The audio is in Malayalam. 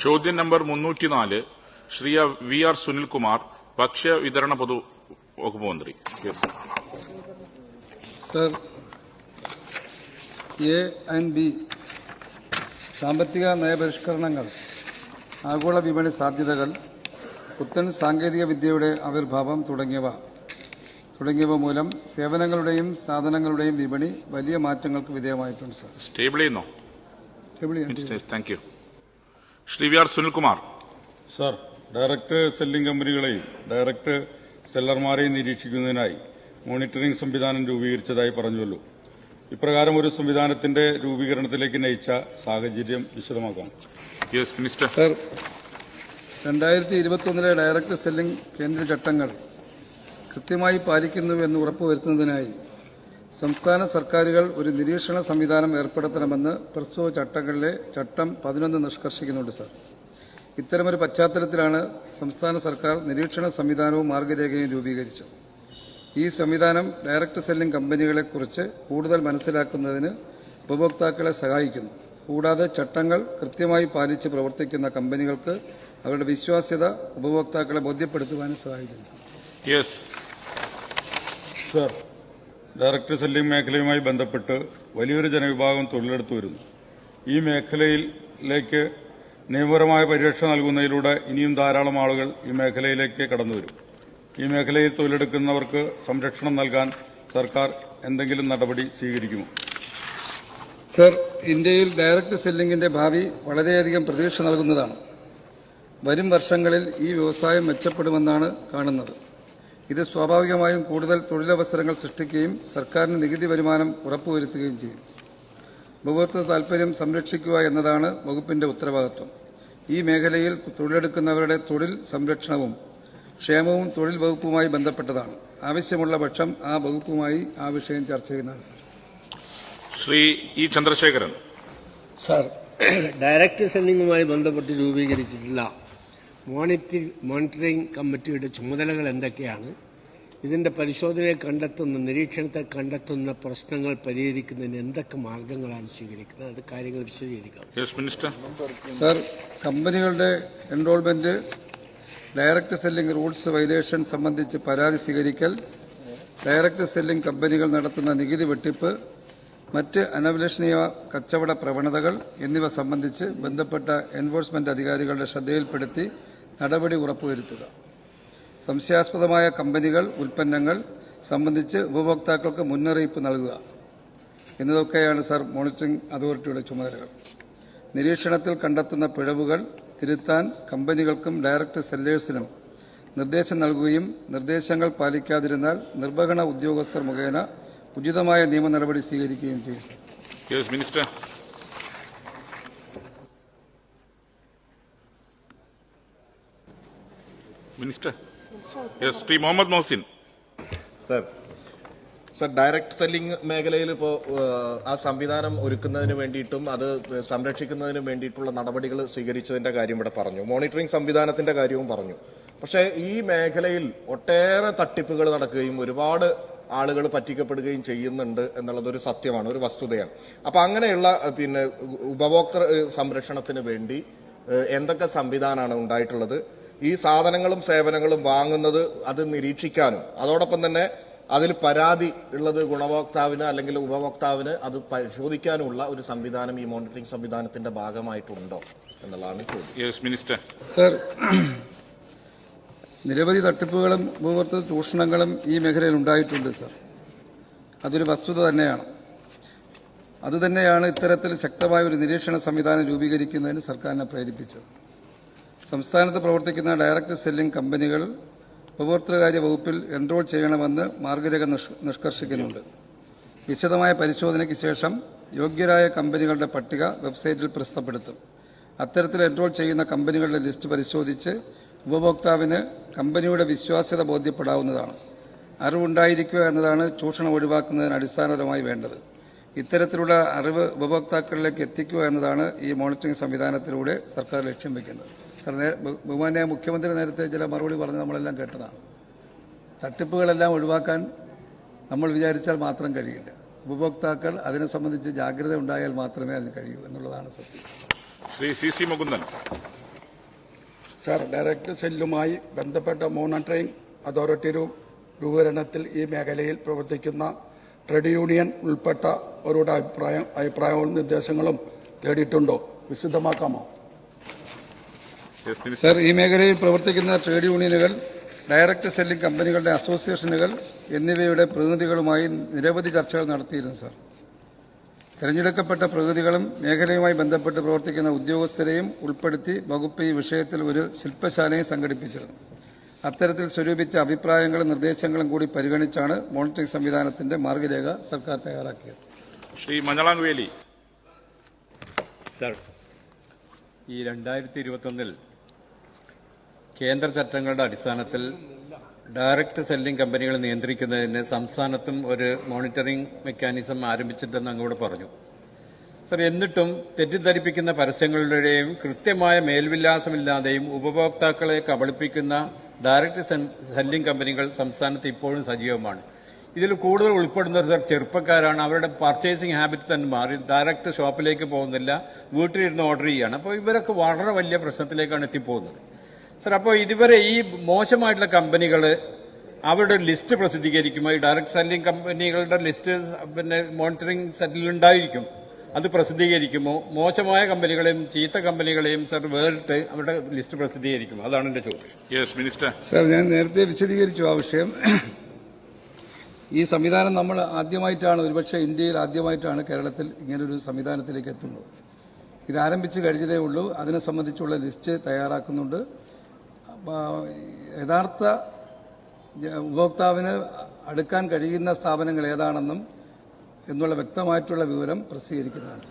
ചോദ്യം number 304 Shri V R Sunilkumar, ഭക്ഷ്യ വിതരണ പൊതു വകുപ്പ് മന്ത്രി. സർ, എ ആൻഡ് ബി സാമ്പത്തിക നയപരിഷ്കരണങ്ങൾ, ആഗോള വിപണി സാധ്യതകൾ, പുത്തൻ സാങ്കേതിക വിദ്യയുടെ ആവിർഭാവം തുടങ്ങിയവ മൂലം സേവനങ്ങളുടെയും സാധനങ്ങളുടെയും വിപണി വലിയ മാറ്റങ്ങൾക്ക് വിധേയമായിട്ടുണ്ട്. സർ, സ്റ്റേബിൾ ചെയ്യുന്നോ? Thank you. Shri V R Sunilkumar. Sir, direct selling കമ്പനികളെയും ഡയറക്ട് സെല്ലർമാരെയും നിരീക്ഷിക്കുന്നതിനായി മോണിറ്ററിംഗ് സംവിധാനം രൂപീകരിച്ചതായി പറഞ്ഞുവല്ലോ. ഇപ്രകാരം ഒരു സംവിധാനത്തിന്റെ രൂപീകരണത്തിലേക്ക് നയിച്ച സാഹചര്യം വിശദമാക്കാം. മിനിസ്റ്റർ. സർ, 2021 ഡയറക്ട് സെല്ലിംഗ് കേന്ദ്ര ചട്ടങ്ങൾ കൃത്യമായി പാലിക്കുന്നുവെന്ന് ഉറപ്പുവരുത്തുന്നതിനായി സംസ്ഥാന സർക്കാരുകൾ ഒരു നിരീക്ഷണ സംവിധാനം ഏർപ്പെടുത്തണമെന്ന് പ്രസ്തുത ചട്ടങ്ങളിലെ ചട്ടം 11 നിഷ്കർഷിക്കുന്നുണ്ട്. സർ, ഇത്തരമൊരു പശ്ചാത്തലത്തിലാണ് സംസ്ഥാന സർക്കാർ നിരീക്ഷണ സംവിധാനവും മാർഗരേഖയും രൂപീകരിച്ചത്. ഈ സംവിധാനം ഡയറക്ട് സെല്ലിംഗ് കമ്പനികളെക്കുറിച്ച് കൂടുതൽ മനസ്സിലാക്കുന്നതിന് ഉപഭോക്താക്കളെ സഹായിക്കുന്നു. കൂടാതെ ചട്ടങ്ങൾ കൃത്യമായി പാലിച്ച് പ്രവർത്തിക്കുന്ന കമ്പനികൾക്ക് അവരുടെ വിശ്വാസ്യത ഉപഭോക്താക്കളെ ബോധ്യപ്പെടുത്തുവാനും സഹായിക്കുന്നു. സർ, ഡയറക്ട് സെല്ലിംഗ് മേഖലയുമായി ബന്ധപ്പെട്ട് വലിയൊരു ജനവിഭാഗം തൊഴിലെടുത്തു വരുന്നു. ഈ മേഖലയിലേക്ക് നിയമപരമായ പരിരക്ഷ നൽകുന്നതിലൂടെ ഇനിയും ധാരാളം ആളുകൾ ഈ മേഖലയിലേക്ക് കടന്നുവരും. ഈ മേഖലയിൽ തൊഴിലെടുക്കുന്നവർക്ക് സംരക്ഷണം നൽകാൻ സർക്കാർ എന്തെങ്കിലും നടപടി സ്വീകരിക്കുമോ? സർ, ഇന്ത്യയിൽ ഡയറക്ട് സെല്ലിംഗിന്റെ ഭാവി വളരെയധികം പ്രതീക്ഷ നൽകുന്നതാണ്. വരും വർഷങ്ങളിൽ ഈ വ്യവസായം മെച്ചപ്പെടുമെന്നാണ് കാണുന്നത്. ഇത് സ്വാഭാവികമായും കൂടുതൽ തൊഴിലവസരങ്ങൾ സൃഷ്ടിക്കുകയും സർക്കാരിന് നികുതി വരുമാനം ഉറപ്പുവരുത്തുകയും ചെയ്യും. ഉപഭോക്തൃ താൽപര്യം സംരക്ഷിക്കുക എന്നതാണ് വകുപ്പിന്റെ ഉത്തരവാദിത്വം. ഈ മേഖലയിൽ തൊഴിലെടുക്കുന്നവരുടെ തൊഴിൽ സംരക്ഷണവും ക്ഷേമവും തൊഴിൽ വകുപ്പുമായി ബന്ധപ്പെട്ടതാണ്. ആവശ്യമുള്ള പക്ഷം ആ വകുപ്പുമായി ആ വിഷയം ചർച്ച ചെയ്യുന്നതാണ്. Sir, Shri E Chandrasekharan. Sir, direct സെല്ലിംഗുമായി ബന്ധപ്പെട്ട് രൂപീകരിച്ചിട്ടുള്ള മോണിറ്ററിംഗ് കമ്മിറ്റിയുടെ ചുമതലകൾ എന്തൊക്കെയാണ്? ഇതിന്റെ പരിശോധനയെ കണ്ടെത്തുന്ന, നിരീക്ഷണത്തെ കണ്ടെത്തുന്ന പ്രശ്നങ്ങൾ പരിഹരിക്കുന്നതിന് എന്തൊക്കെ മാർഗങ്ങളാണ് സ്വീകരിക്കുന്നത്? അത് കാര്യങ്ങൾ വിശദീകരിക്കാം. മിനിസ്റ്റർ. സർ, കമ്പനികളുടെ enrolment, direct selling rules violation സംബന്ധിച്ച് പരാതി സ്വീകരിക്കൽ, ഡയറക്ട് സെല്ലിംഗ് കമ്പനികൾ നടത്തുന്ന നികുതി വെട്ടിപ്പ്, മറ്റ് അനഭിലഷണീയ കച്ചവട പ്രവണതകൾ എന്നിവ സംബന്ധിച്ച് ബന്ധപ്പെട്ട എൻഫോഴ്സ്മെന്റ് അധികാരികളുടെ ശ്രദ്ധയിൽപ്പെടുത്തി നടപടി ഉറപ്പുവരുത്തുക. സംശയാസ്പദമായ കമ്പനികൾ, ഉൽപ്പന്നങ്ങൾ സംബന്ധിച്ച് ഉപഭോക്താക്കൾക്ക് മുന്നറിയിപ്പ് നൽകുക എന്നതൊക്കെയാണ് സർ മോണിറ്ററിംഗ് അതോറിറ്റിയുടെ ചുമതലകൾ. നിരീക്ഷണത്തിൽ കണ്ടെത്തുന്ന പിഴവുകൾ തിരുത്താൻ കമ്പനികൾക്കും ഡയറക്ട് സെല്ലേഴ്സിനും നിർദ്ദേശം നൽകുകയും നിർദ്ദേശങ്ങൾ പാലിക്കാതിരുന്നാൽ നിർവഹണ ഉദ്യോഗസ്ഥർ മുഖേന ഉചിതമായ നിയമ നടപടി സ്വീകരിക്കുകയും ചെയ്യും. Minister. Minister. Shri Muhammad Mohsin. Sir, direct selling മേഖലയിൽ ഇപ്പോൾ ആ സംവിധാനം ഒരുക്കുന്നതിന് വേണ്ടിയിട്ടും അത് സംരക്ഷിക്കുന്നതിന് വേണ്ടിയിട്ടുള്ള നടപടികൾ സ്വീകരിച്ചതിന്റെ കാര്യം ഇവിടെ പറഞ്ഞു. മോണിറ്ററിംഗ് സംവിധാനത്തിന്റെ കാര്യവും പറഞ്ഞു. പക്ഷേ ഈ മേഖലയിൽ ഒട്ടേറെ തട്ടിപ്പുകൾ നടക്കുകയും ഒരുപാട് ആളുകൾ പറ്റിക്കപ്പെടുകയും ചെയ്യുന്നുണ്ട് എന്നുള്ളതൊരു സത്യമാണ്, ഒരു വസ്തുതയാണ്. അപ്പൊ അങ്ങനെയുള്ള ഉപഭോക്തൃ സംരക്ഷണത്തിന് വേണ്ടി എന്തൊക്കെ സംവിധാനമാണ് ഉണ്ടായിട്ടുള്ളത്? ഈ സാധനങ്ങളും സേവനങ്ങളും വാങ്ങുന്നത് അത് നിരീക്ഷിക്കാനും അതോടൊപ്പം തന്നെ അതിൽ പരാതി ഉള്ളത് ഗുണഭോക്താവിന് അല്ലെങ്കിൽ ഉപഭോക്താവിന് അത് പരിശോധിക്കാനുള്ള ഒരു സംവിധാനം ഈ മോണിറ്ററിംഗ് സംവിധാനത്തിന്റെ ഭാഗമായിട്ടുണ്ടോ എന്നുള്ളതാണ് ചോദ്യം. മിനിസ്റ്റർ. സർ, നിരവധി തട്ടിപ്പുകളും ഉപഭോക്തൃ ചൂഷണങ്ങളും ഈ മേഖലയിൽ ഉണ്ടായിട്ടുണ്ട്. സർ, അതൊരു വസ്തുത തന്നെയാണ്. അതുതന്നെയാണ് ഇത്തരത്തിൽ ശക്തമായ ഒരു നിരീക്ഷണ സംവിധാനം രൂപീകരിക്കുന്നതിന് സർക്കാരിനെ പ്രേരിപ്പിച്ചത്. സംസ്ഥാനത്ത് പ്രവർത്തിക്കുന്ന ഡയറക്ട് സെല്ലിംഗ് കമ്പനികൾ ഉപഭോക്തൃകാര്യ വകുപ്പിൽ എൻറോൾ ചെയ്യണമെന്ന് മാർഗരേഖ നിഷ്കർഷിക്കുന്നുണ്ട്. വിശദമായ പരിശോധനയ്ക്ക് ശേഷം യോഗ്യരായ കമ്പനികളുടെ പട്ടിക വെബ്സൈറ്റിൽ പ്രസിദ്ധപ്പെടുത്തും. അത്തരത്തിൽ എൻറോൾ ചെയ്യുന്ന കമ്പനികളുടെ ലിസ്റ്റ് പരിശോധിച്ച് ഉപഭോക്താവിന് കമ്പനിയുടെ വിശ്വാസ്യത ബോധ്യപ്പെടാവുന്നതാണ്. അറിവുണ്ടായിരിക്കുക എന്നതാണ് ചൂഷണം ഒഴിവാക്കുന്നതിന് അടിസ്ഥാനപരമായി വേണ്ടത്. ഇത്തരത്തിലുള്ള അറിവ് ഉപഭോക്താക്കളിലേക്ക് എത്തിക്കുക എന്നതാണ് ഈ മോണിറ്ററിംഗ് സംവിധാനത്തിലൂടെ സർക്കാർ ലക്ഷ്യം വയ്ക്കുന്നത്. ബഹുമാന്യ മുഖ്യമന്ത്രി നേരത്തെ ചില മറുപടി പറഞ്ഞ് നമ്മളെല്ലാം കേട്ടതാണ്. തട്ടിപ്പുകളെല്ലാം ഒഴിവാക്കാൻ നമ്മൾ വിചാരിച്ചാൽ മാത്രം കഴിയില്ല. ഉപഭോക്താക്കൾ അതിനെ സംബന്ധിച്ച് ജാഗ്രത ഉണ്ടായാൽ മാത്രമേ അതിന് കഴിയൂ എന്നുള്ളതാണ് സത്യം. Shri C C Mukundan. Sir, director സെല്ലുമായി ബന്ധപ്പെട്ട മോണിറ്ററിംഗ് അതോറിറ്റി രൂപീകരണത്തിൽ ഈ മേഖലയിൽ പ്രവർത്തിക്കുന്ന ട്രേഡ് യൂണിയൻ ഉൾപ്പെട്ടവരുടെ അഭിപ്രായവും നിർദ്ദേശങ്ങളും തേടിയിട്ടുണ്ടോ? വിശദമാക്കാമോ? സർ, ഈ മേഖലയിൽ പ്രവർത്തിക്കുന്ന ട്രേഡ് യൂണിയനുകൾ, ഡയറക്ട് സെല്ലിംഗ് കമ്പനികളുടെ അസോസിയേഷനുകൾ എന്നിവയുടെ പ്രതിനിധികളുമായി നിരവധി ചർച്ചകൾ നടത്തിയിരുന്നു. സർ, തെരഞ്ഞെടുക്കപ്പെട്ട പ്രതിനിധികളും മേഖലയുമായി ബന്ധപ്പെട്ട് പ്രവർത്തിക്കുന്ന ഉദ്യോഗസ്ഥരെയും ഉൾപ്പെടുത്തി വകുപ്പ് ഈ വിഷയത്തിൽ ഒരു ശില്പശാലയും സംഘടിപ്പിച്ചിരുന്നു. അത്തരത്തിൽ സ്വരൂപിച്ച അഭിപ്രായങ്ങളും നിർദ്ദേശങ്ങളും കൂടി പരിഗണിച്ചാണ് മോണിറ്ററിംഗ് സംവിധാനത്തിന്റെ മാർഗരേഖ സർക്കാർ തയ്യാറാക്കിയത്. ശ്രീ മഞ്ഞളാംവേലി. സർ, ഈ 2021 കേന്ദ്ര ചട്ടങ്ങളുടെ അടിസ്ഥാനത്തിൽ ഡയറക്ട് സെല്ലിംഗ് കമ്പനികൾ നിയന്ത്രിക്കുന്നതിന് സംസ്ഥാനത്തും ഒരു മോണിറ്ററിംഗ് മെക്കാനിസം ആരംഭിച്ചിട്ടെന്ന് അങ്ങോട്ട് പറഞ്ഞു. സർ, എന്നിട്ടും തെറ്റിദ്ധരിപ്പിക്കുന്ന പരസ്യങ്ങളുടെയും കൃത്യമായ മേൽവിലാസമില്ലാതെയും ഉപഭോക്താക്കളെ കബളിപ്പിക്കുന്ന ഡയറക്ട് സെല്ലിംഗ് കമ്പനികൾ സംസ്ഥാനത്ത് ഇപ്പോഴും സജീവമാണ്. ഇതിൽ കൂടുതൽ ഉൾപ്പെടുന്നത് സർ ചെറുപ്പക്കാരാണ്. അവരുടെ പർച്ചേസിംഗ് ഹാബിറ്റ് തന്നെ മാറി. ഡയറക്റ്റ് ഷോപ്പിലേക്ക് പോകുന്നില്ല, വീട്ടിലിരുന്ന് ഓർഡർ ചെയ്യുകയാണ്. അപ്പോൾ ഇവരൊക്കെ വളരെ വലിയ പ്രശ്നത്തിലേക്കാണ് എത്തിപ്പോകുന്നത്. സർ, അപ്പോൾ ഇതുവരെ ഈ മോശമായിട്ടുള്ള കമ്പനികൾ അവരുടെ ലിസ്റ്റ് പ്രസിദ്ധീകരിക്കുമോ? ഈ ഡയറക്ട് സെല്ലിംഗ് കമ്പനികളുടെ ലിസ്റ്റ് മോണിറ്ററിംഗ് സെറ്റിൽ ഉണ്ടായിരിക്കും, അത് പ്രസിദ്ധീകരിക്കുമോ? മോശമായ കമ്പനികളെയും ചീത്ത കമ്പനികളെയും സർ വേറിട്ട് അവരുടെ ലിസ്റ്റ് പ്രസിദ്ധീകരിക്കുമോ? അതാണ് എന്റെ ചോദ്യം. Yes minister. സർ, ഞാൻ നേരത്തെ വിശദീകരിച്ചു ആ വിഷയം. ഈ സംവിധാനം നമ്മൾ ആദ്യമായിട്ടാണ്, ഒരുപക്ഷെ ഇന്ത്യയിൽ ആദ്യമായിട്ടാണ് കേരളത്തിൽ ഇങ്ങനൊരു സംവിധാനത്തിലേക്ക് എത്തുന്നത്. ഇത് ആരംഭിച്ചു കഴിഞ്ഞതേ ഉള്ളൂ. അതിനെ സംബന്ധിച്ചുള്ള ലിസ്റ്റ് തയ്യാറാക്കുന്നുണ്ട്. യഥാർത്ഥ ഉപഭോക്താവിന് അടുക്കാൻ കഴിയുന്ന സ്ഥാപനങ്ങൾ ഏതാണെന്നും എന്നുള്ള വ്യക്തമായിട്ടുള്ള വിവരം പ്രസിദ്ധീകരിക്കുന്നതാണ്.